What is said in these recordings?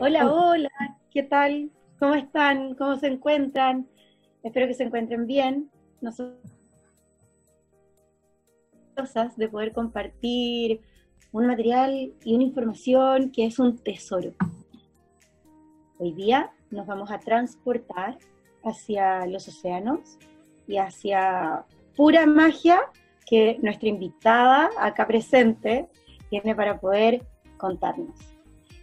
Hola, Hola. hola, ¿qué tal? ¿Cómo están? ¿Cómo se encuentran? Espero que se encuentren bien. Nosotros de poder compartir un material y una información que es un tesoro. Hoy día nos vamos a transportar hacia los océanos y hacia pura magia que nuestra invitada acá presente tiene para poder contarnos.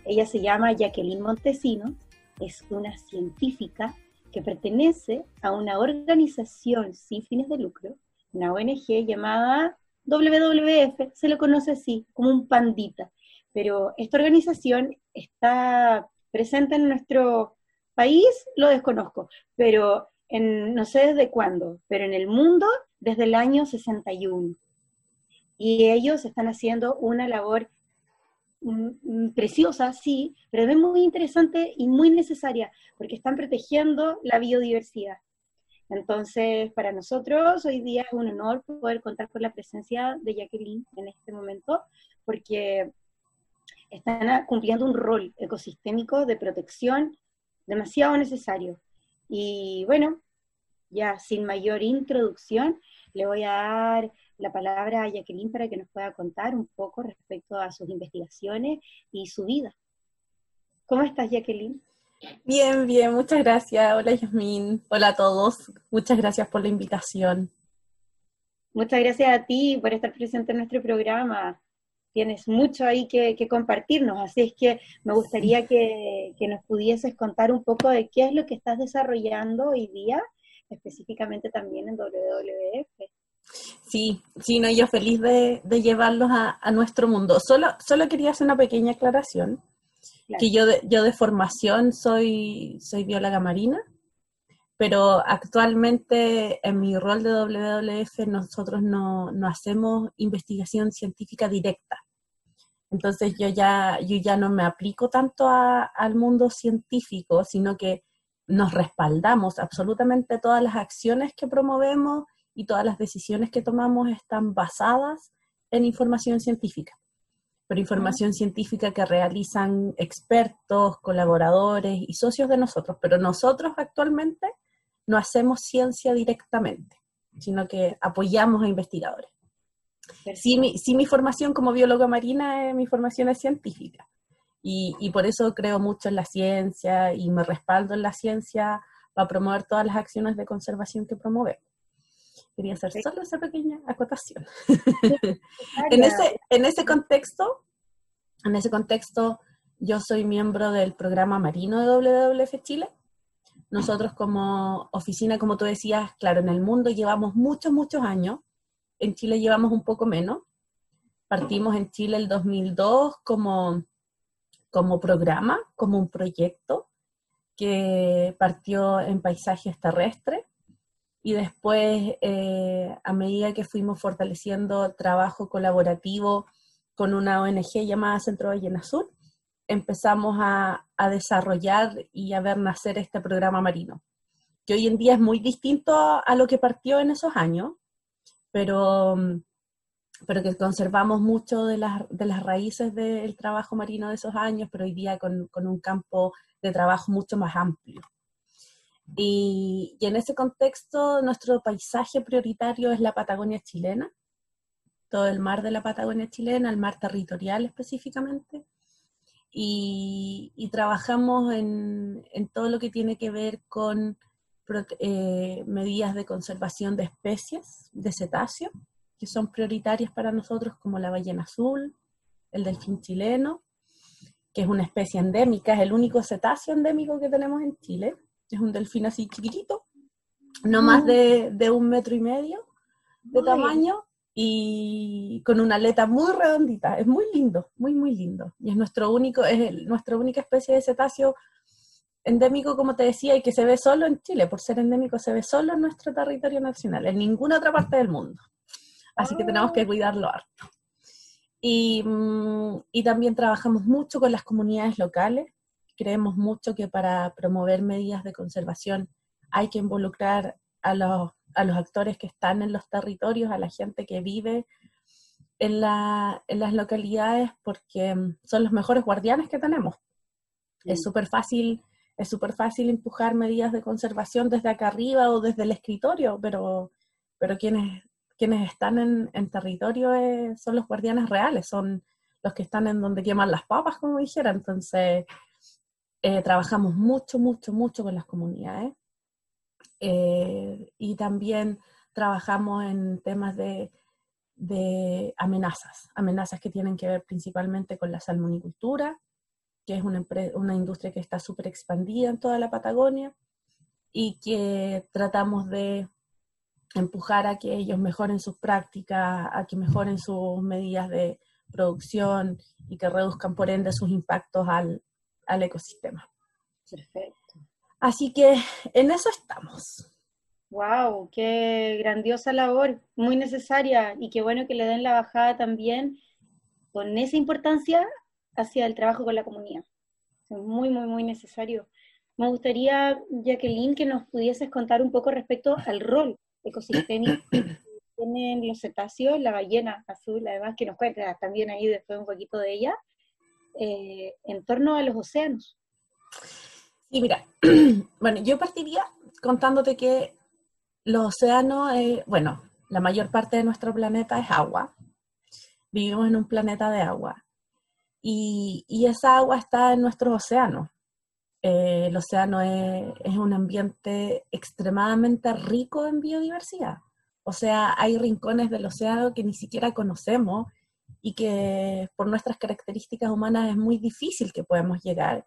Ella se llama Jacqueline Montesinos, es una científica que pertenece a una organización sin fines de lucro, una ONG llamada WWF, se lo conoce así, como un pandita. Pero esta organización está presente en nuestro país, lo desconozco, pero no sé desde cuándo, pero en el mundo desde el año 61. Y ellos están haciendo una labor preciosa, sí, pero es muy interesante y muy necesaria, porque están protegiendo la biodiversidad. Entonces, para nosotros hoy día es un honor poder contar con la presencia de Jacqueline en este momento, porque están cumpliendo un rol ecosistémico de protección demasiado necesario. Y bueno, ya sin mayor introducción, le voy a dar la palabra a Jacqueline para que nos pueda contar un poco respecto a sus investigaciones y su vida. ¿Cómo estás, Jacqueline? Bien, bien, muchas gracias. Hola Yasmín, hola a todos. Muchas gracias por la invitación. Muchas gracias a ti por estar presente en nuestro programa. Tienes mucho ahí que compartirnos, así es que me Sí, gustaría que nos pudieses contar un poco de qué es lo que estás desarrollando hoy día, específicamente también en WWF. sí, no, yo feliz de llevarlos a nuestro mundo. Solo quería hacer una pequeña aclaración, Claro. que yo de formación soy bióloga marina, pero actualmente en mi rol de WWF nosotros no hacemos investigación científica directa. Entonces yo ya no me aplico tanto al mundo científico, sino que nos respaldamos absolutamente todas las acciones que promovemos y todas las decisiones que tomamos están basadas en información científica, pero Ah, información científica que realizan expertos, colaboradores y socios de nosotros, pero nosotros actualmente no hacemos ciencia directamente, sino que apoyamos a investigadores. Sí, perfecto. sí, mi formación como bióloga marina, mi formación es científica. Y por eso creo mucho en la ciencia y me respaldo en la ciencia para promover todas las acciones de conservación que promovemos. Quería hacer Perfecto. solo esa pequeña acotación. Sí, En necesaria. ese, en ese contexto, en ese contexto, yo soy miembro del programa marino de WWF Chile. Nosotros como oficina, como tú decías, claro, en el mundo llevamos muchos, muchos años. En Chile llevamos un poco menos. Partimos en Chile el 2002 como programa, como un proyecto que partió en paisajes terrestres y después, a medida que fuimos fortaleciendo trabajo colaborativo con una ONG llamada Centro Ballena Azul, empezamos a desarrollar y a ver nacer este programa marino, que hoy en día es muy distinto a lo que partió en esos años, pero que conservamos mucho de las raíces del trabajo marino de esos años, pero hoy día con un campo de trabajo mucho más amplio. Y en ese contexto, nuestro paisaje prioritario es la Patagonia chilena, todo el mar de la Patagonia chilena, el mar territorial específicamente, y trabajamos en todo lo que tiene que ver con medidas de conservación de especies de cetáceos, que son prioritarias para nosotros, como la ballena azul, el delfín chileno, que es una especie endémica, es el único cetáceo endémico que tenemos en Chile. Es un delfín así chiquitito, no más Mm, de 1,5 metros de ay, tamaño y con una aleta muy redondita. Es muy lindo, muy, muy lindo. Y es nuestra única especie de cetáceo endémico, como te decía, y que se ve solo en Chile. Por ser endémico, se ve solo en nuestro territorio nacional, en ninguna otra parte del mundo. Así que tenemos oh, que cuidarlo harto. Y también trabajamos mucho con las comunidades locales. Creemos mucho que para promover medidas de conservación hay que involucrar a los actores que están en los territorios, a la gente que vive en las localidades, porque son los mejores guardianes que tenemos. Es súper fácil, empujar medidas de conservación desde acá arriba o desde el escritorio, pero quienes están en territorio son los guardianes reales, son los que están en donde queman las papas, como dijera. Entonces, trabajamos mucho, mucho, mucho con las comunidades. Y también trabajamos en temas de amenazas que tienen que ver principalmente con la salmonicultura, que es una industria que está súper expandida en toda la Patagonia y que tratamos de empujar a que ellos mejoren sus prácticas, a que mejoren sus medidas de producción y que reduzcan por ende sus impactos al ecosistema. Perfecto. Así que en eso estamos. ¡Wow! ¡Qué grandiosa labor! Muy necesaria, y qué bueno que le den la bajada también con esa importancia hacia el trabajo con la comunidad. Es muy, muy, muy necesario. Me gustaría, Jacqueline, que nos pudieses contar un poco respecto al rol ecosistémico que tienen los cetáceos, la ballena azul, además que nos cuentas también ahí después un poquito de ella, en torno a los océanos. Sí, mira, bueno, yo partiría contándote que los océanos, bueno, la mayor parte de nuestro planeta es agua. Vivimos en un planeta de agua. Y esa agua está en nuestros océanos. El océano es un ambiente extremadamente rico en biodiversidad. O sea, hay rincones del océano que ni siquiera conocemos y que por nuestras características humanas es muy difícil que podamos llegar.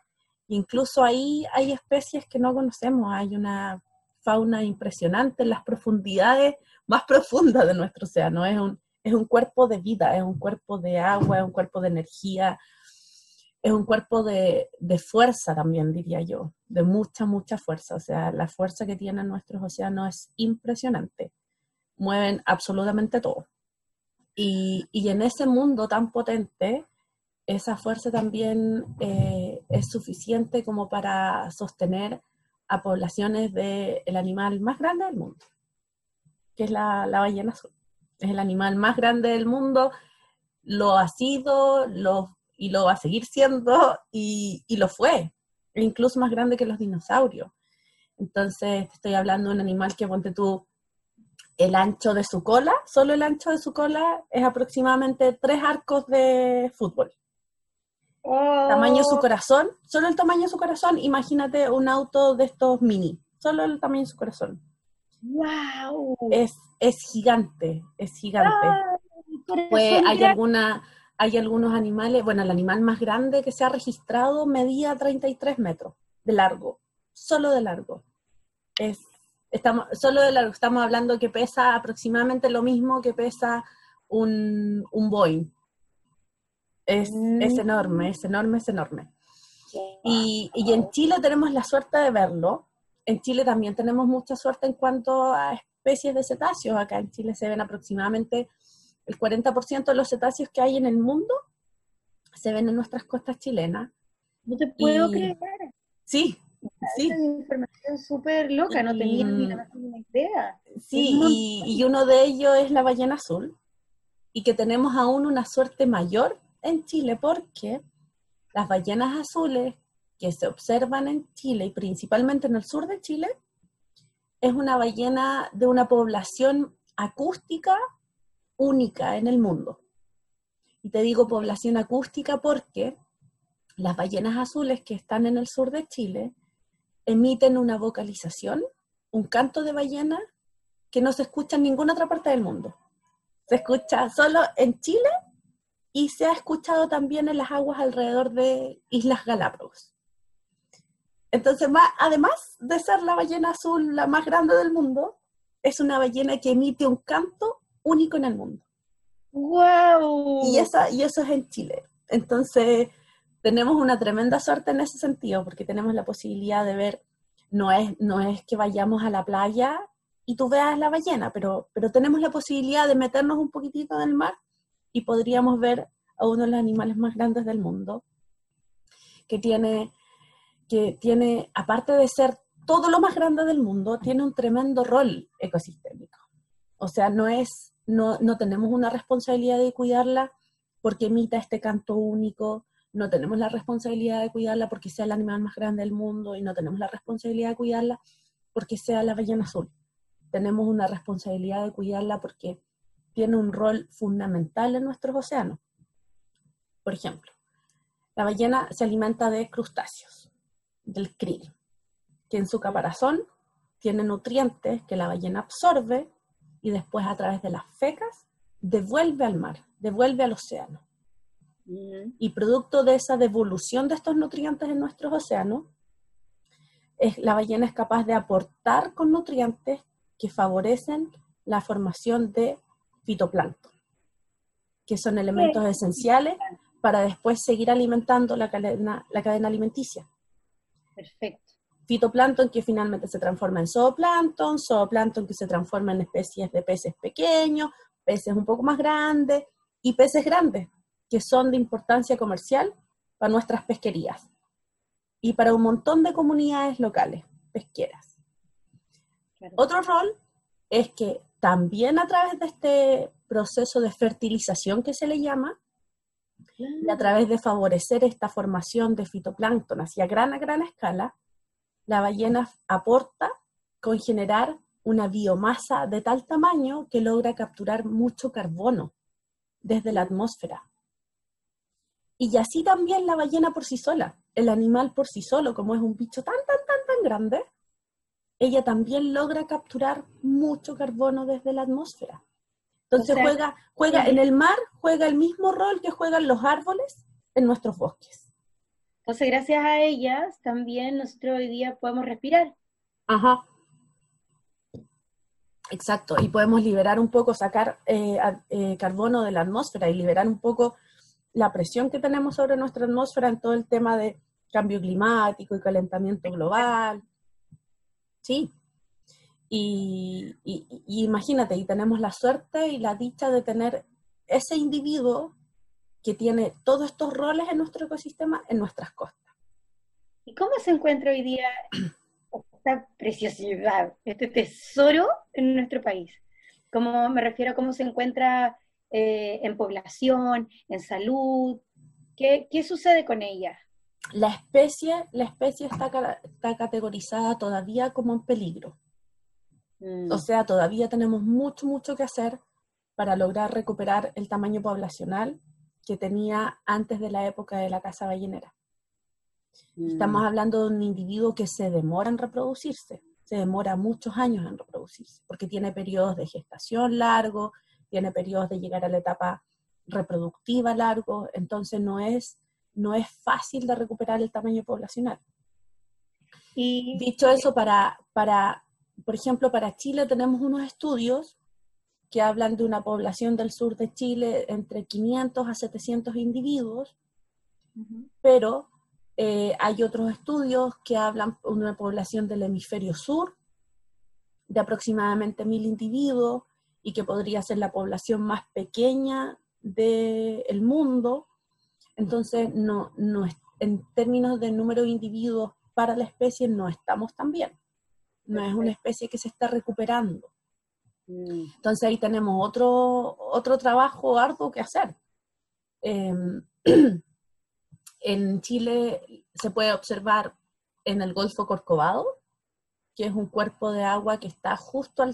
Incluso ahí hay especies que no conocemos. Hay una fauna impresionante en las profundidades más profundas de nuestro océano. Es un cuerpo de vida, es un cuerpo de agua, es un cuerpo de energía, es un cuerpo de fuerza también, diría yo, de mucha, mucha fuerza. O sea, la fuerza que tienen nuestros océanos es impresionante. Mueven absolutamente todo. Y en ese mundo tan potente, esa fuerza también es suficiente como para sostener a poblaciones del animal más grande del mundo, que es la ballena azul. Es el animal más grande del mundo, lo ha sido, y lo va a seguir siendo, y lo fue, e incluso más grande que los dinosaurios. Entonces, te estoy hablando de un animal que, ponte tú, el ancho de su cola, solo el ancho de su cola es aproximadamente 3 arcos de fútbol. Tamaño de su corazón, solo el tamaño de su corazón, imagínate un auto de estos mini, solo el tamaño de su corazón. ¡Wow! Es gigante, es gigante. Pues hay algunos animales, bueno, el animal más grande que se ha registrado medía 33 metros de largo, solo de largo. Estamos hablando que pesa aproximadamente lo mismo que pesa un Boeing. Es enorme, es enorme, es enorme. Y en Chile tenemos la suerte de verlo. En Chile también tenemos mucha suerte en cuanto a especies de cetáceos. Acá en Chile se ven aproximadamente el 40% de los cetáceos que hay en el mundo, se ven en nuestras costas chilenas. No te puedo creer. Sí, sí. Esa es información súper loca, no tenía ni la más mínima idea. Sí, y uno de ellos es la ballena azul, y que tenemos aún una suerte mayor en Chile, porque las ballenas azules que se observan en Chile, y principalmente en el sur de Chile, es una ballena de una población acústica única en el mundo. Y te digo población acústica porque las ballenas azules que están en el sur de Chile emiten una vocalización, un canto de ballena que no se escucha en ninguna otra parte del mundo. Se escucha solo en Chile y se ha escuchado también en las aguas alrededor de Islas Galápagos. Entonces, además de ser la ballena azul la más grande del mundo, es una ballena que emite un canto único en el mundo. ¡Wow! Y eso es en Chile. Entonces, tenemos una tremenda suerte en ese sentido, porque tenemos la posibilidad de ver, no es que vayamos a la playa y tú veas la ballena, pero tenemos la posibilidad de meternos un poquitito en el mar y podríamos ver a uno de los animales más grandes del mundo, que tiene, aparte de ser todo lo más grande del mundo, tiene un tremendo rol ecosistémico. O sea, no tenemos una responsabilidad de cuidarla porque emita este canto único, no tenemos la responsabilidad de cuidarla porque sea el animal más grande del mundo y no tenemos la responsabilidad de cuidarla porque sea la ballena azul. Tenemos una responsabilidad de cuidarla porque tiene un rol fundamental en nuestros océanos. Por ejemplo, la ballena se alimenta de crustáceos, del krill, que en su caparazón tiene nutrientes que la ballena absorbe y después a través de las fecas devuelve al mar, devuelve al océano. Y producto de esa devolución de estos nutrientes en nuestros océanos, la ballena es capaz de aportar con nutrientes que favorecen la formación de fitoplancton, que son elementos esenciales para después seguir alimentando la cadena alimenticia. Perfecto. Fitoplancton que finalmente se transforma en zooplancton, zooplancton que se transforma en especies de peces pequeños, peces un poco más grandes y peces grandes, que son de importancia comercial para nuestras pesquerías y para un montón de comunidades locales pesqueras. Claro. Otro rol es que también a través de este proceso de fertilización que se le llama, y a través de favorecer esta formación de fitoplancton hacia a gran escala, la ballena aporta con generar una biomasa de tal tamaño que logra capturar mucho carbono desde la atmósfera. Y así también la ballena por sí sola, el animal por sí solo, como es un bicho tan grande, ella también logra capturar mucho carbono desde la atmósfera. Entonces, o sea, juega en el mar, juega el mismo rol que juegan los árboles en nuestros bosques. Entonces, gracias a ellas, también nosotros hoy día podemos respirar. Ajá. Exacto, y podemos liberar un poco, sacar carbono de la atmósfera y liberar un poco la presión que tenemos sobre nuestra atmósfera en todo el tema de cambio climático y calentamiento global. Sí. Y imagínate, y tenemos la suerte y la dicha de tener ese individuo que tiene todos estos roles en nuestro ecosistema en nuestras costas. ¿Y cómo se encuentra hoy día esta preciosidad, este tesoro en nuestro país? ¿Cómo me refiero a cómo se encuentra en población, en salud? ¿Qué sucede con ella? La especie está categorizada todavía como en peligro. O sea, todavía tenemos mucho que hacer para lograr recuperar el tamaño poblacional que tenía antes de la época de la caza ballenera. Estamos hablando de un individuo que se demora en reproducirse, se demora muchos años en reproducirse, porque tiene periodos de gestación largos, tiene periodos de llegar a la etapa reproductiva largos, entonces no es fácil de recuperar el tamaño poblacional. Y dicho eso, por ejemplo, para Chile tenemos unos estudios que hablan de una población del sur de Chile entre 500 a 700 individuos, pero hay otros estudios que hablan de una población del hemisferio sur de aproximadamente 1000 individuos y que podría ser la población más pequeña del mundo. Entonces, en términos de número de individuos para la especie no estamos tan bien. No es una especie que se está recuperando. Entonces ahí tenemos otro trabajo arduo que hacer. En Chile se puede observar en el Golfo Corcovado, que es un cuerpo de agua que está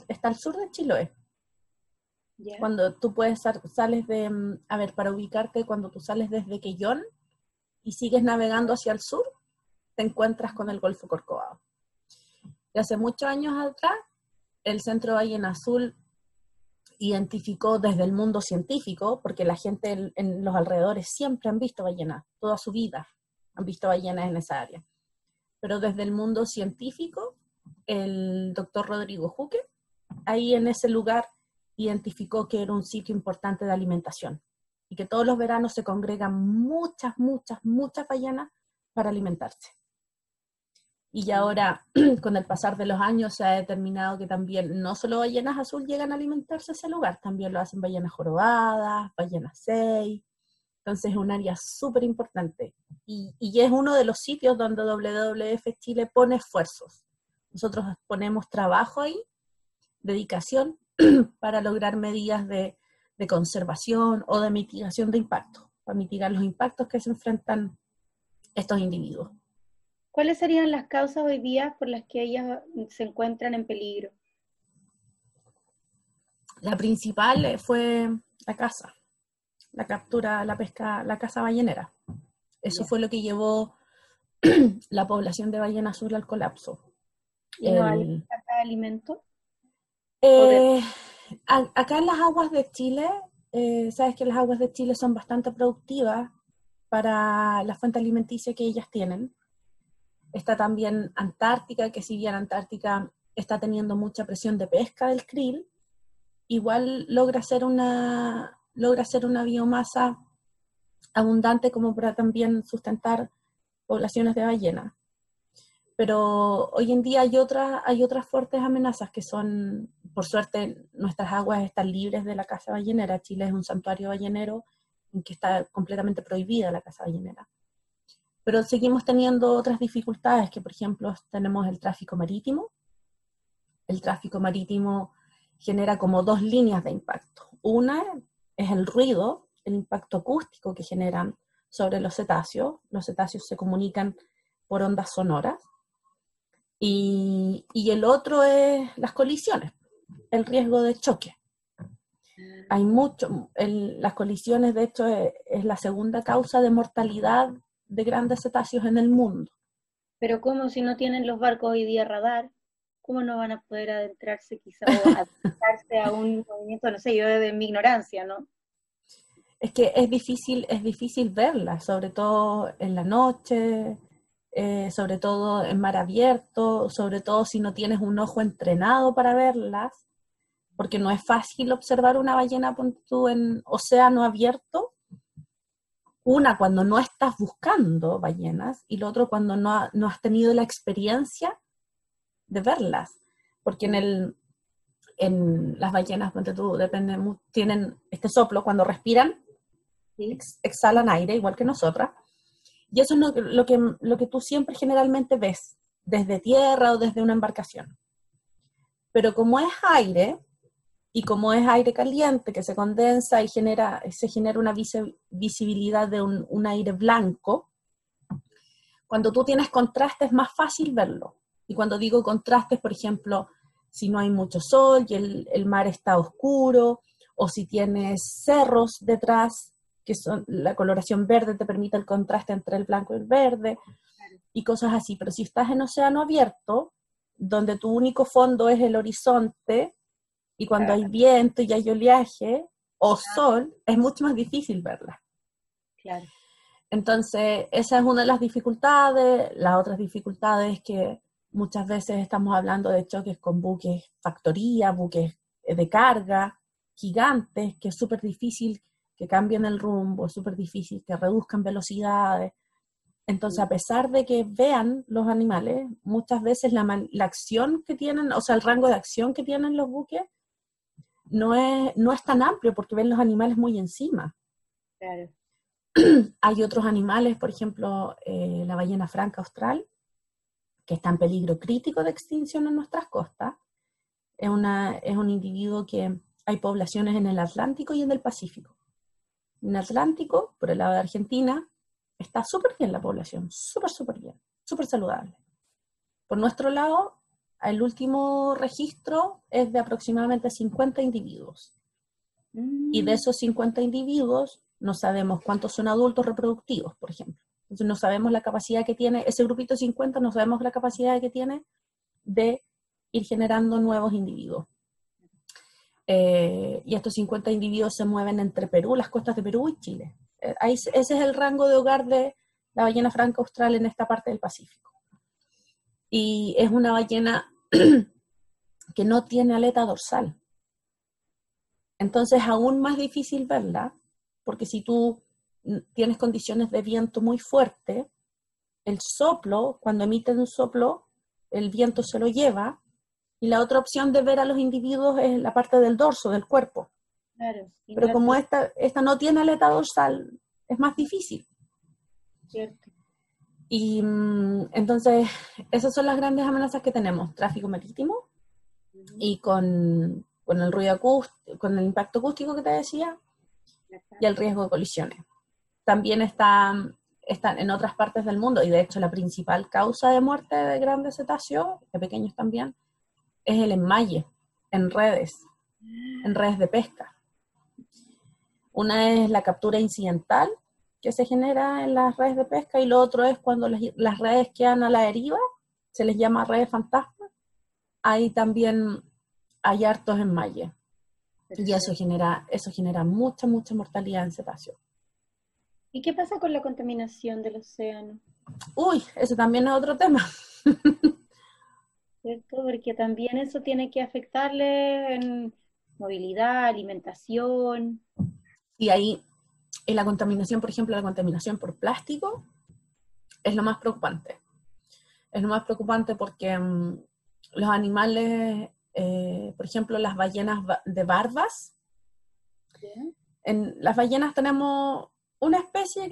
está al sur de Chiloé. Yeah. Cuando tú sales para ubicarte, cuando tú sales desde Quellón y sigues navegando hacia el sur, te encuentras con el Golfo Corcovado. Y hace muchos años atrás, el Centro Ballena Azul identificó desde el mundo científico, porque la gente en los alrededores siempre han visto ballenas, toda su vida han visto ballenas en esa área. Pero desde el mundo científico, el doctor Rodrigo Juque, ahí en ese lugar identificó que era un sitio importante de alimentación y que todos los veranos se congregan muchas ballenas para alimentarse. Y ya ahora, con el pasar de los años, se ha determinado que también no solo ballenas azul llegan a alimentarse a ese lugar, también lo hacen ballenas jorobadas, ballenas sei. Entonces es un área súper importante. Y es uno de los sitios donde WWF Chile pone esfuerzos. Nosotros ponemos trabajo ahí, dedicación, para lograr medidas de conservación o de mitigación de impacto para mitigar los impactos que se enfrentan estos individuos. ¿Cuáles serían las causas hoy día por las que ellas se encuentran en peligro? La principal fue la caza, la captura, la pesca, la caza ballenera. Eso fue lo que llevó la población de ballena azul al colapso. ¿Y no hay falta de alimento? Acá en las aguas de Chile, sabes que las aguas de Chile son bastante productivas para la fuente alimenticia que ellas tienen. Está también Antártica, que si bien Antártica está teniendo mucha presión de pesca del krill, igual logra ser una biomasa abundante como para también sustentar poblaciones de ballenas. Pero hoy en día hay otras fuertes amenazas que son, por suerte, nuestras aguas están libres de la caza ballenera. Chile es un santuario ballenero en que está completamente prohibida la caza ballenera. Pero seguimos teniendo otras dificultades, que por ejemplo tenemos el tráfico marítimo. El tráfico marítimo genera como dos líneas de impacto. Una es el ruido, el impacto acústico que generan sobre los cetáceos. Los cetáceos se comunican por ondas sonoras. Y el otro es las colisiones, el riesgo de choque. Hay las colisiones de hecho es la segunda causa de mortalidad de grandes cetáceos en el mundo. Pero ¿cómo si no tienen los barcos hoy día radar? ¿Cómo no van a poder adentrarse quizá o adentrarse a un movimiento, no sé, yo desde mi ignorancia, ¿no? Es que es difícil verlas, sobre todo en la noche, sobre todo en mar abierto, sobre todo si no tienes un ojo entrenado para verlas, porque no es fácil observar una ballena en océano abierto. Una, cuando no estás buscando ballenas, y lo otro, cuando no has tenido la experiencia de verlas. Porque en las ballenas, tienen este soplo, cuando respiran, ¿sí? Exhalan aire, igual que nosotras. Y eso es lo que tú siempre generalmente ves, desde tierra o desde una embarcación. Pero como es aire, y como es aire caliente que se condensa y se genera una visibilidad de un aire blanco, cuando tú tienes contraste es más fácil verlo. Y cuando digo contrastes, por ejemplo, si no hay mucho sol y el mar está oscuro, o si tienes cerros detrás, que son la coloración verde te permite el contraste entre el blanco y el verde, y cosas así. Pero si estás en océano abierto, donde tu único fondo es el horizonte, y cuando hay viento y hay oleaje o sol, es mucho más difícil verla. Claro. Entonces, esa es una de las dificultades. Las otras dificultades es que muchas veces estamos hablando de choques con buques factoría, buques de carga, gigantes, que es súper difícil que cambien el rumbo, es súper difícil que reduzcan velocidades. Entonces, a pesar de que vean los animales, muchas veces la acción que tienen, o sea, el rango de acción que tienen los buques, no es tan amplio porque ven los animales muy encima. Claro. Hay otros animales, por ejemplo, la ballena franca austral, que está en peligro crítico de extinción en nuestras costas. Es un individuo que hay poblaciones en el Atlántico y en el Pacífico. En el Atlántico, por el lado de Argentina, está súper bien la población, súper bien, súper saludable. Por nuestro lado, el último registro es de aproximadamente 50 individuos. Y de esos 50 individuos, no sabemos cuántos son adultos reproductivos, por ejemplo. Entonces no sabemos la capacidad que tiene, ese grupito de 50, no sabemos la capacidad que tiene de ir generando nuevos individuos. Y estos 50 individuos se mueven entre Perú, las costas de Perú y Chile. Ese es el rango de hogar de la ballena franca austral en esta parte del Pacífico. Y es una ballena que no tiene aleta dorsal. Entonces es aún más difícil verla, porque si tú tienes condiciones de viento muy fuerte, el soplo, cuando emiten un soplo, el viento se lo lleva, y la otra opción de ver a los individuos es la parte del dorso, del cuerpo. Claro. Pero como esta no tiene aleta dorsal, es más difícil. Cierto. Y entonces, esas son las grandes amenazas que tenemos: tráfico marítimo, y con el ruido acústico, con el impacto acústico que te decía, y el riesgo de colisiones. también están en otras partes del mundo, y de hecho la principal causa de muerte de grandes cetáceos, de pequeños también, es el enmalle en redes de pesca. Una es la captura incidental que se genera en las redes de pesca, y lo otro es cuando las redes quedan a la deriva, se les llama redes fantasma. Ahí también hay hartos enmalles. Y eso genera mucha mortalidad en cetáceos. ¿Y qué pasa con la contaminación del océano? Uy, ese también es otro tema. ¿Cierto? Porque también eso tiene que afectarle en movilidad, alimentación. Y ahí, en la contaminación, por ejemplo, la contaminación por plástico, es lo más preocupante. Es lo más preocupante porque los animales, por ejemplo, las ballenas de barbas, ¿Sí? en las ballenas tenemos una especie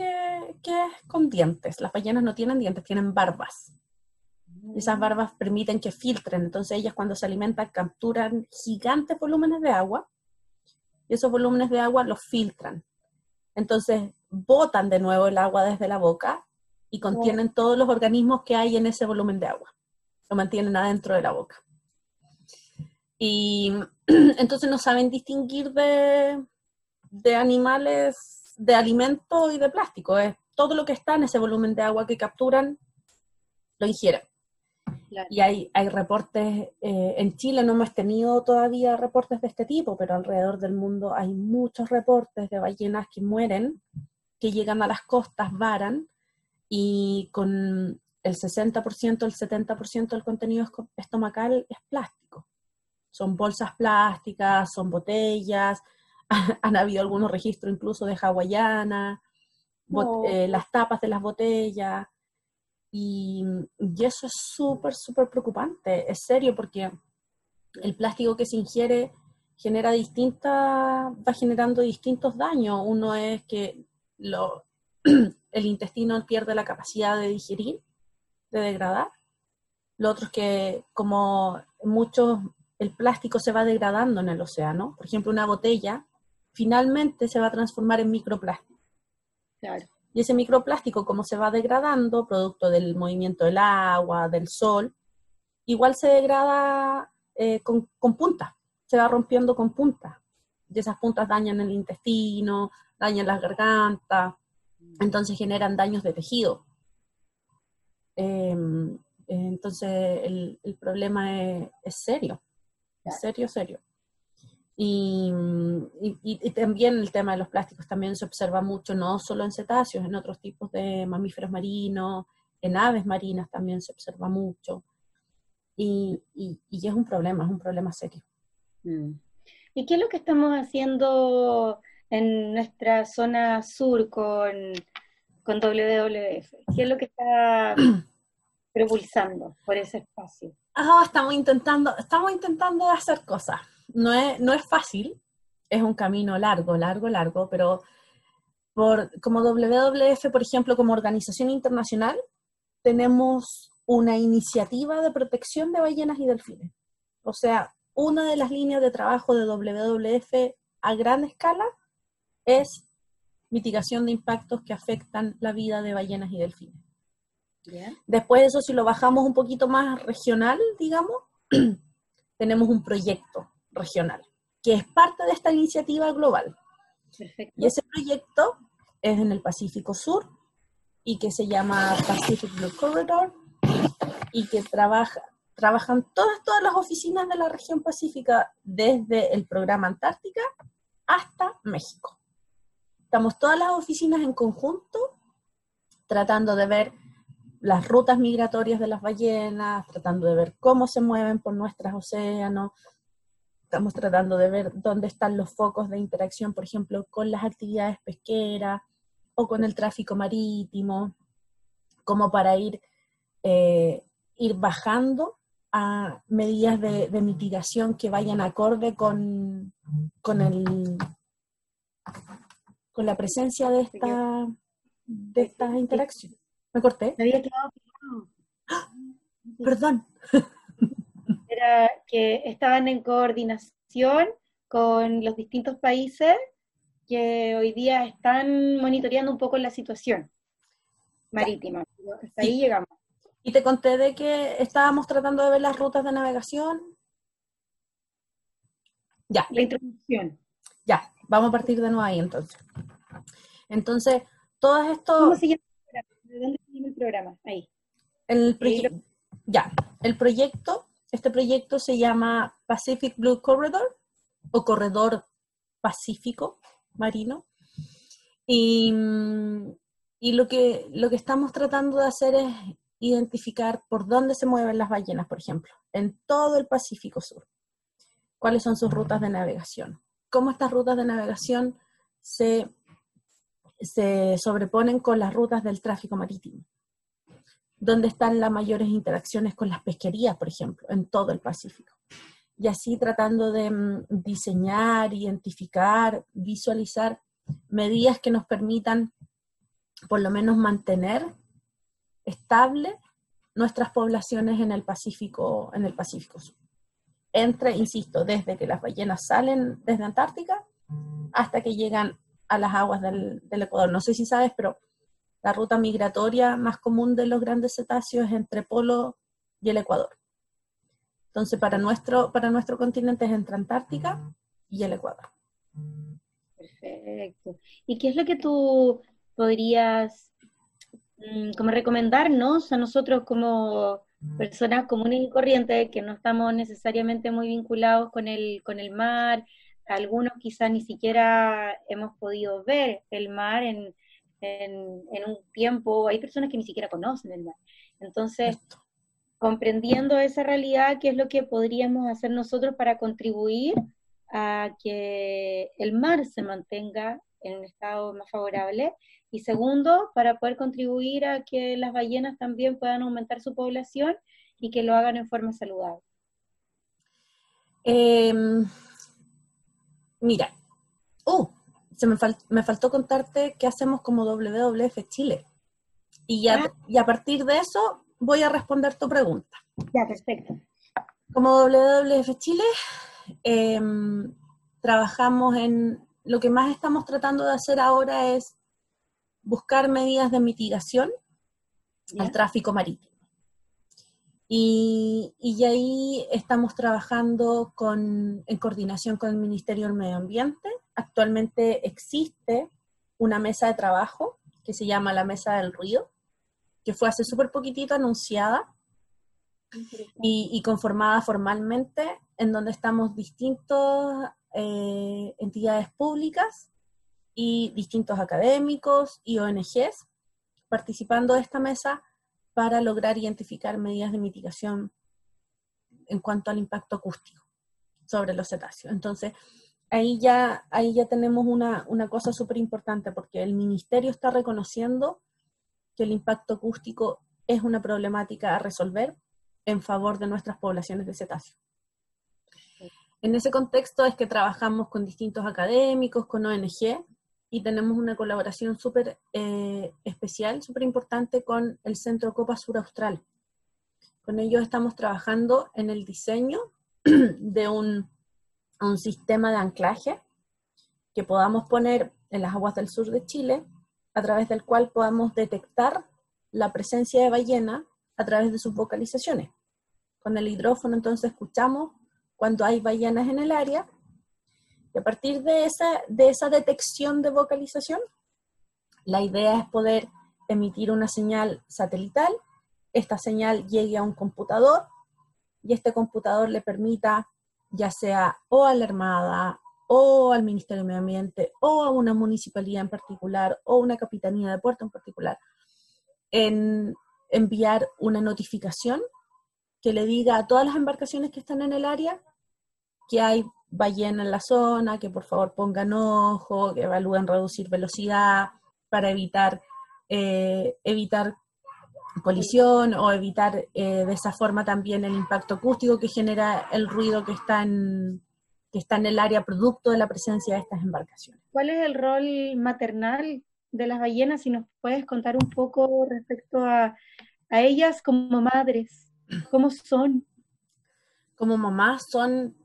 que es con dientes. Las ballenas no tienen dientes, tienen barbas. Y esas barbas permiten que filtren, entonces ellas cuando se alimentan capturan gigantes volúmenes de agua, y esos volúmenes de agua los filtran. Entonces botan de nuevo el agua desde la boca y contienen todos los organismos que hay en ese volumen de agua. Lo mantienen adentro de la boca. Y entonces no saben distinguir de animales, de alimento y de plástico. Es todo lo que está en ese volumen de agua que capturan, lo ingieren. Claro. Y hay reportes, en Chile no hemos tenido todavía reportes de este tipo, pero alrededor del mundo hay muchos reportes de ballenas que mueren, que llegan a las costas, varan, y con el 60%, el 70% del contenido estomacal es plástico. Son bolsas plásticas, son botellas, han habido algunos registros incluso de hawaiana, las tapas de las botellas, y eso es súper preocupante, es serio, porque el plástico que se ingiere va generando distintos daños. Uno es que el intestino pierde la capacidad de digerir, de degradar. Lo otro es que como el plástico se va degradando en el océano, por ejemplo una botella, finalmente se va a transformar en microplástico. Claro. Y ese microplástico, como se va degradando, producto del movimiento del agua, del sol, igual se degrada con puntas, se va rompiendo con puntas. Y esas puntas dañan el intestino, dañan las gargantas, entonces generan daños de tejido. Entonces el problema es serio, es serio. Y también el tema de los plásticos también se observa mucho, no solo en cetáceos, en otros tipos de mamíferos marinos, en aves marinas también se observa mucho. Y es un problema serio. ¿Y qué es lo que estamos haciendo en nuestra zona sur con WWF? ¿Qué es lo que está propulsando por ese espacio? Estamos intentando hacer cosas. No es fácil, es un camino largo, pero como WWF, por ejemplo, como organización internacional, tenemos una iniciativa de protección de ballenas y delfines. O sea, una de las líneas de trabajo de WWF a gran escala es mitigación de impactos que afectan la vida de ballenas y delfines. ¿Ya? Después de eso, si lo bajamos un poquito más regional, digamos, tenemos un proyecto regional, que es parte de esta iniciativa global. Perfecto. Y ese proyecto es en el Pacífico Sur, y que se llama Pacific Blue Corridor, y que trabajan todas las oficinas de la región pacífica, desde el programa Antártica hasta México. Estamos todas las oficinas en conjunto tratando de ver las rutas migratorias de las ballenas, tratando de ver cómo se mueven por nuestros océanos. Estamos tratando de ver dónde están los focos de interacción, por ejemplo, con las actividades pesqueras o con el tráfico marítimo, como para ir bajando a medidas de mitigación que vayan acorde con la presencia de estas interacciones. ¿Me corté? Me había quedado pegado. Perdón. Era que estaban en coordinación con los distintos países que hoy día están monitoreando un poco la situación Ya, marítima. Hasta ahí sí. llegamos. Y te conté de que estábamos tratando de ver las rutas de navegación. Ya, La introducción. ya, vamos a partir de nuevo ahí entonces. Entonces, todo ¿Cómo esto, se llama el programa? ¿De dónde se llama el programa? Ahí. el, Ahí lo- ya, este proyecto se llama Pacific Blue Corridor o Corredor Pacífico Marino. Y, y lo que estamos tratando de hacer es identificar por dónde se mueven las ballenas, por ejemplo, en todo el Pacífico Sur. ¿Cuáles son sus rutas de navegación? ¿Cómo estas rutas de navegación se sobreponen con las rutas del tráfico marítimo? ¿Dónde están las mayores interacciones con las pesquerías, por ejemplo, en todo el Pacífico? Y así tratando de diseñar, identificar, visualizar medidas que nos permitan por lo menos mantener estable nuestras poblaciones en el Pacífico Sur. Insisto, desde que las ballenas salen desde Antártica hasta que llegan a las aguas del Ecuador. No sé si sabes, pero la ruta migratoria más común de los grandes cetáceos es entre Polo y el Ecuador. Entonces, para nuestro continente es entre Antártica y el Ecuador. Perfecto. ¿Y qué es lo que tú podrías como recomendarnos a nosotros como personas comunes y corrientes que no estamos necesariamente muy vinculados con el mar? Algunos quizás ni siquiera hemos podido ver el mar en un tiempo, hay personas que ni siquiera conocen el mar. Entonces, ¿Cierto? comprendiendo esa realidad, ¿qué es lo que podríamos hacer nosotros para contribuir a que el mar se mantenga en un estado más favorable? Y segundo, para poder contribuir a que las ballenas también puedan aumentar su población y que lo hagan en forma saludable. Eh, mira, me faltó contarte qué hacemos como WWF Chile. Ah, Y a partir de eso voy a responder tu pregunta. ya, perfecto. Como WWF Chile, eh, trabajamos lo que más estamos tratando de hacer ahora es buscar medidas de mitigación al ¿Ya? tráfico marítimo. Y ahí estamos trabajando en coordinación con el Ministerio del Medio Ambiente. Actualmente existe una mesa de trabajo que se llama la Mesa del Ruido, que fue hace súper poquitito anunciada y conformada formalmente, en donde estamos distintas entidades públicas y distintos académicos y ONGs participando de esta mesa para lograr identificar medidas de mitigación en cuanto al impacto acústico sobre los cetáceos. Entonces, ahí ya tenemos una cosa súper importante, porque el ministerio está reconociendo que el impacto acústico es una problemática a resolver en favor de nuestras poblaciones de cetáceos. En ese contexto es que trabajamos con distintos académicos, con ONG, y tenemos una colaboración súper especial, súper importante con el Centro Copa Sur Austral. Con ellos estamos trabajando en el diseño de un sistema de anclaje que podamos poner en las aguas del sur de Chile, a través del cual podamos detectar la presencia de ballena a través de sus vocalizaciones. Con el hidrófono entonces escuchamos cuando hay ballenas en el área, y a partir de esa detección de vocalización, la idea es poder emitir una señal satelital, esta señal llegue a un computador, y este computador le permita, ya sea o a la Armada, o al Ministerio de Medio Ambiente, o a una municipalidad en particular, o una capitanía de puerto en particular, en enviar una notificación que le diga a todas las embarcaciones que están en el área que hay ballena en la zona, que por favor pongan ojo, que evalúen reducir velocidad para evitar colisión o evitar de esa forma también el impacto acústico que genera el ruido que está en el área producto de la presencia de estas embarcaciones. ¿Cuál es el rol maternal de las ballenas? Si nos puedes contar un poco respecto a ellas como madres, ¿cómo son? Como mamás son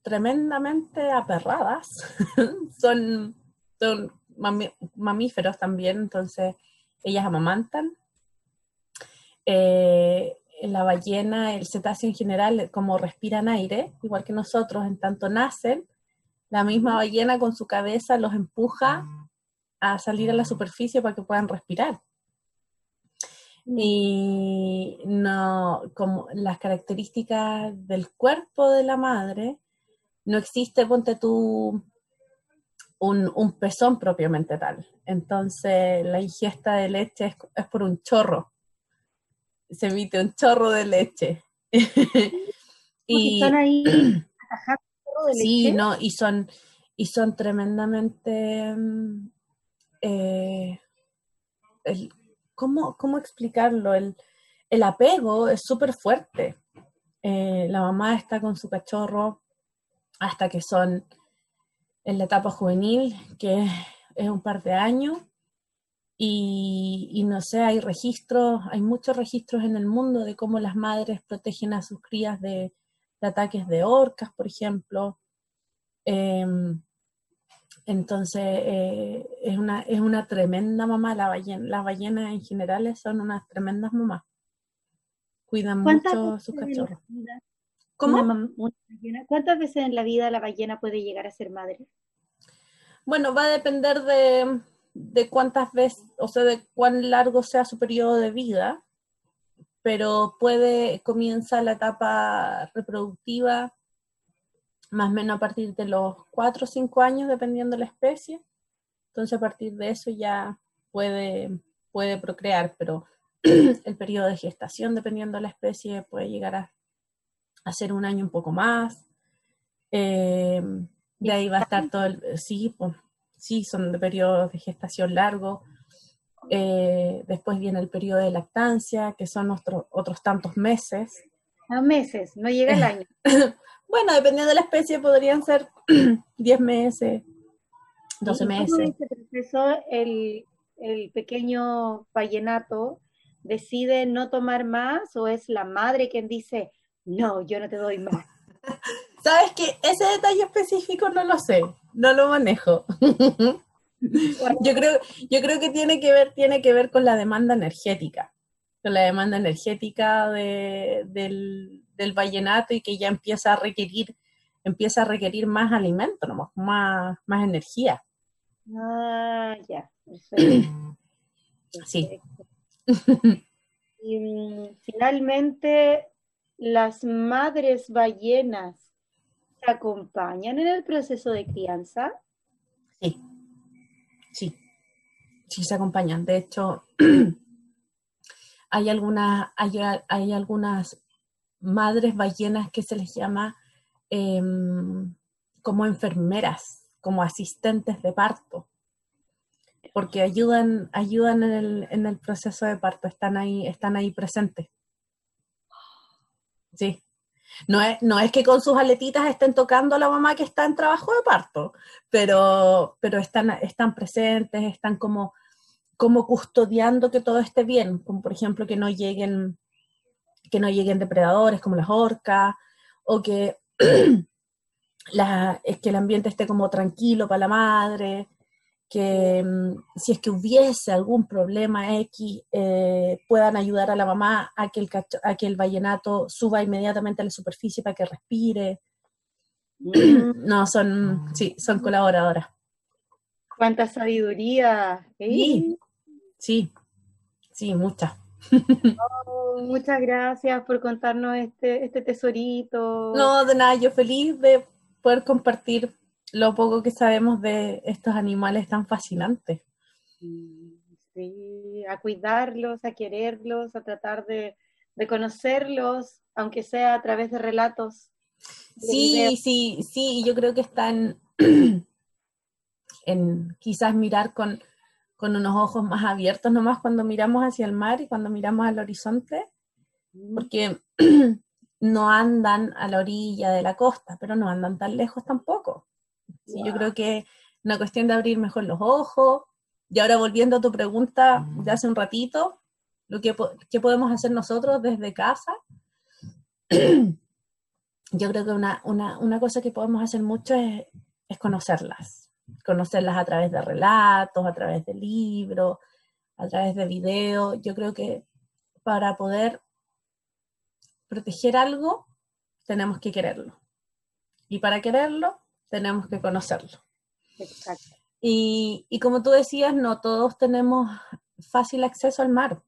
tremendamente aperradas, son son mamíferos también, entonces ellas amamantan. La ballena, el cetáceo en general, como respiran aire, igual que nosotros, en tanto nacen, la misma ballena con su cabeza los empuja a salir a la superficie para que puedan respirar. Y no, como las características del cuerpo de la madre, no existe, ponte tú, un pezón propiamente tal. Entonces la ingesta de leche es por un chorro. Se emite un chorro de leche. Porque Y están ahí atajando de sí, leche. no, y son tremendamente eh, ¿cómo explicarlo? El apego es súper fuerte. La mamá está con su cachorro hasta que son en la etapa juvenil, que es un par de años, y no sé, hay muchos registros en el mundo de cómo las madres protegen a sus crías de ataques de orcas, por ejemplo. Entonces, es una tremenda mamá. Las ballenas en general son unas tremendas mamás. Cuidan ¿Cuántas mucho a veces sus en la cachorros. vida ¿Cómo? una ballena, cuántas veces en la vida la ballena puede llegar a ser madre? Bueno, va a depender de cuántas veces, o sea, de cuán largo sea su periodo de vida, pero comienza la etapa reproductiva más o menos a partir de los 4 o 5 años, dependiendo de la especie. Entonces, a partir de eso ya puede procrear, pero el periodo de gestación, dependiendo de la especie, puede llegar a ser un año un poco más. De ahí va a estar todo sí, sí, son de periodos de gestación largo. Después viene el periodo de lactancia, que son otros tantos meses. A meses, no llega el año. Bueno, dependiendo de la especie, podrían ser 10 meses, 12 ¿Y cómo meses. en ese proceso el pequeño vallenato decide no tomar más o es la madre quien dice, no, yo no te doy más? ¿Sabes qué? Ese detalle específico no lo sé, no lo manejo. Yo creo que tiene que ver con la demanda energética, del vallenato, y que ya empieza a requerir más alimento, ¿no? más energía. Ah, ya, perfecto, Sí. perfecto. Y finalmente, las madres ballenas se acompañan en el proceso de crianza. Sí, sí, sí se acompañan. De hecho, hay algunas madres ballenas que se les llama como enfermeras, como asistentes de parto, porque ayudan en el proceso de parto, están ahí presentes. Sí. No es que con sus aletitas estén tocando a la mamá que está en trabajo de parto, pero están presentes, están como custodiando que todo esté bien, como por ejemplo que no lleguen depredadores como las orcas, o que es que el ambiente esté como tranquilo para la madre, que si es que hubiese algún problema X, puedan ayudar a la mamá a que el vallenato suba inmediatamente a la superficie para que respire. Mm, No, son colaboradoras. ¡Cuánta sabiduría! Sí, ¿Eh? sí, sí, muchas. Oh, muchas gracias por contarnos este tesorito. No, de nada, yo feliz de poder compartir lo poco que sabemos de estos animales tan fascinantes. Sí, a cuidarlos, a quererlos, a tratar de conocerlos, aunque sea a través de relatos, de videos. Sí, sí, sí, yo creo que están en quizás mirar con unos ojos más abiertos nomás cuando miramos hacia el mar y cuando miramos al horizonte, porque no andan a la orilla de la costa, pero no andan tan lejos tampoco. Sí, yo creo que es una cuestión de abrir mejor los ojos. Y ahora volviendo a tu pregunta de hace un ratito, ¿qué podemos hacer nosotros desde casa? Yo creo que una cosa que podemos hacer mucho es conocerlas. conocerlas a través de relatos, a través de libros, a través de videos. Yo creo que para poder proteger algo, tenemos que quererlo. Y para quererlo, tenemos que conocerlo. Exacto. Y como tú decías, no todos tenemos fácil acceso al mar.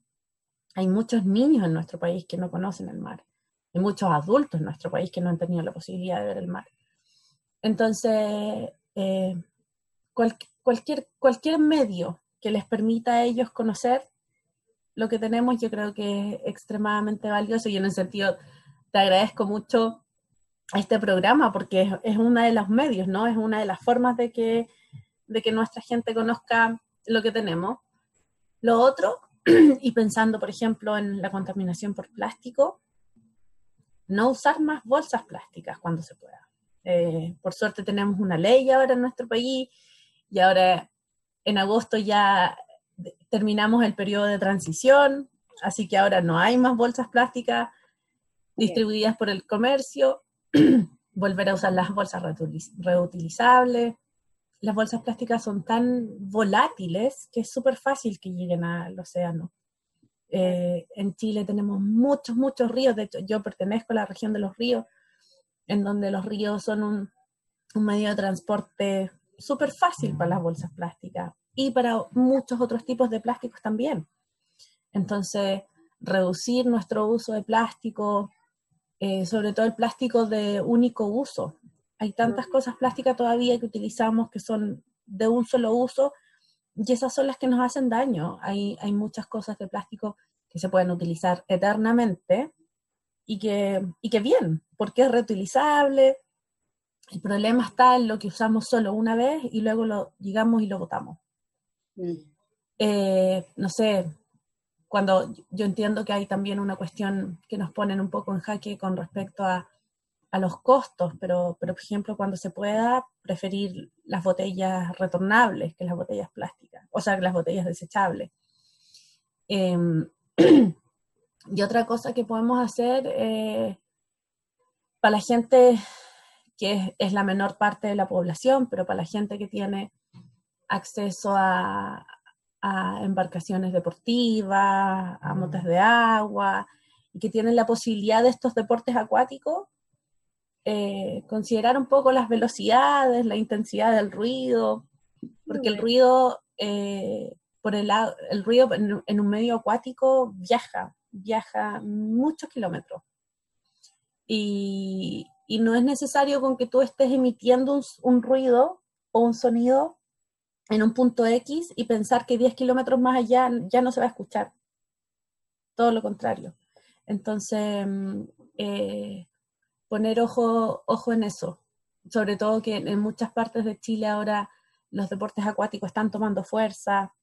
Hay muchos niños en nuestro país que no conocen el mar. Hay muchos adultos en nuestro país que no han tenido la posibilidad de ver el mar. Entonces, cualquier medio que les permita a ellos conocer lo que tenemos, yo creo que es extremadamente valioso, y en ese sentido te agradezco mucho este programa, porque es uno de los medios, ¿no? Es una de las formas de que nuestra gente conozca lo que tenemos. Lo otro, y pensando, por ejemplo, en la contaminación por plástico, no usar más bolsas plásticas cuando se pueda. Por suerte tenemos una ley ahora en nuestro país, y ahora en agosto ya terminamos el periodo de transición, así que ahora no hay más bolsas plásticas distribuidas por el comercio. Volver a usar las bolsas reutilizables. Las bolsas plásticas son tan volátiles que es súper fácil que lleguen al océano. En Chile tenemos muchos ríos. De hecho, yo pertenezco a la región de los ríos, en donde los ríos son un medio de transporte súper fácil para las bolsas plásticas y para muchos otros tipos de plásticos también. Entonces, reducir nuestro uso de plástico, sobre todo el plástico de único uso. Hay tantas cosas plásticas todavía que utilizamos que son de un solo uso, y esas son las que nos hacen daño. Hay muchas cosas de plástico que se pueden utilizar eternamente y que bien, porque es reutilizable. El problema está en lo que usamos solo una vez y luego lo llegamos y lo botamos. No sé, cuando yo entiendo que hay también una cuestión que nos ponen un poco en jaque con respecto a los costos, pero por ejemplo, cuando se pueda, preferir las botellas retornables que las botellas plásticas, o sea, que las botellas desechables. Y otra cosa que podemos hacer para la gente que es la menor parte de la población, pero para la gente que tiene acceso a embarcaciones deportivas, a motos de agua, y que tienen la posibilidad de estos deportes acuáticos, considerar un poco las velocidades, la intensidad del ruido, porque el ruido, el ruido en un medio acuático viaja muchos kilómetros. Y no es necesario con que tú estés emitiendo un ruido o un sonido en un punto X y pensar que 10 kilómetros más allá ya no se va a escuchar. Todo lo contrario. Entonces, poner ojo en eso. Sobre todo que en muchas partes de Chile ahora los deportes acuáticos están tomando fuerza.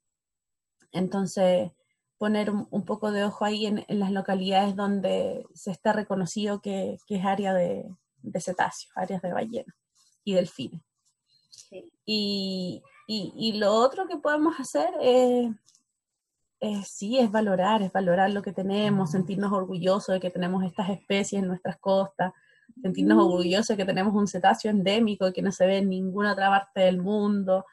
Entonces, poner un poco de ojo ahí en las localidades donde se está reconocido que es área de cetáceos, áreas de ballenas y delfines. Sí. Y lo otro que podemos hacer es valorar lo que tenemos, sentirnos orgullosos de que tenemos estas especies en nuestras costas, sentirnos orgullosos de que tenemos un cetáceo endémico que no se ve en ninguna otra parte del mundo,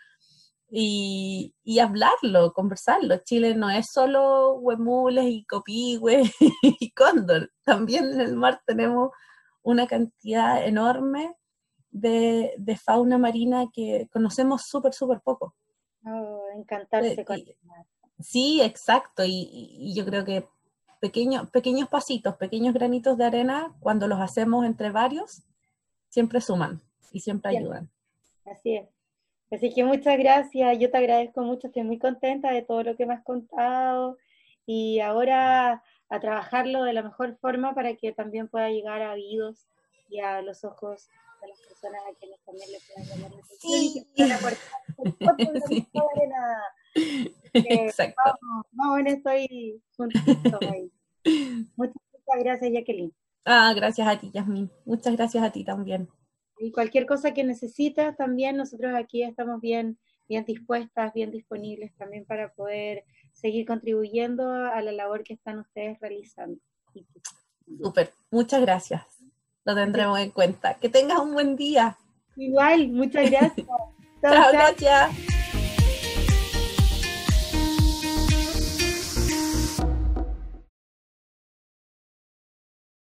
y hablarlo, conversarlo. Chile no es solo huemules y copihue y cóndor, también en el mar tenemos una cantidad enorme de fauna marina que conocemos súper poco. Encantarse con el mar. Sí, exacto, y yo creo que pequeños pasitos, pequeños granitos de arena, cuando los hacemos entre varios, siempre suman y siempre ayudan. Así es. Así que muchas gracias, yo te agradezco mucho, estoy muy contenta de todo lo que me has contado, y ahora a trabajarlo de la mejor forma para que también pueda llegar a oídos y a los ojos de las personas a quienes también les puedan llamar la atención y que puedan aportar otro granito de arena. Exacto. Vamos en esto ahí juntitos ahí. Muchas gracias, Jacqueline. Gracias a ti, Yasmin. Muchas gracias a ti también. Y cualquier cosa que necesitas también, nosotros aquí estamos bien dispuestas, bien disponibles también para poder seguir contribuyendo a la labor que están ustedes realizando. Súper, muchas gracias. Lo tendremos en cuenta. Que tengas un buen día. Igual, muchas gracias. Chao, gracias.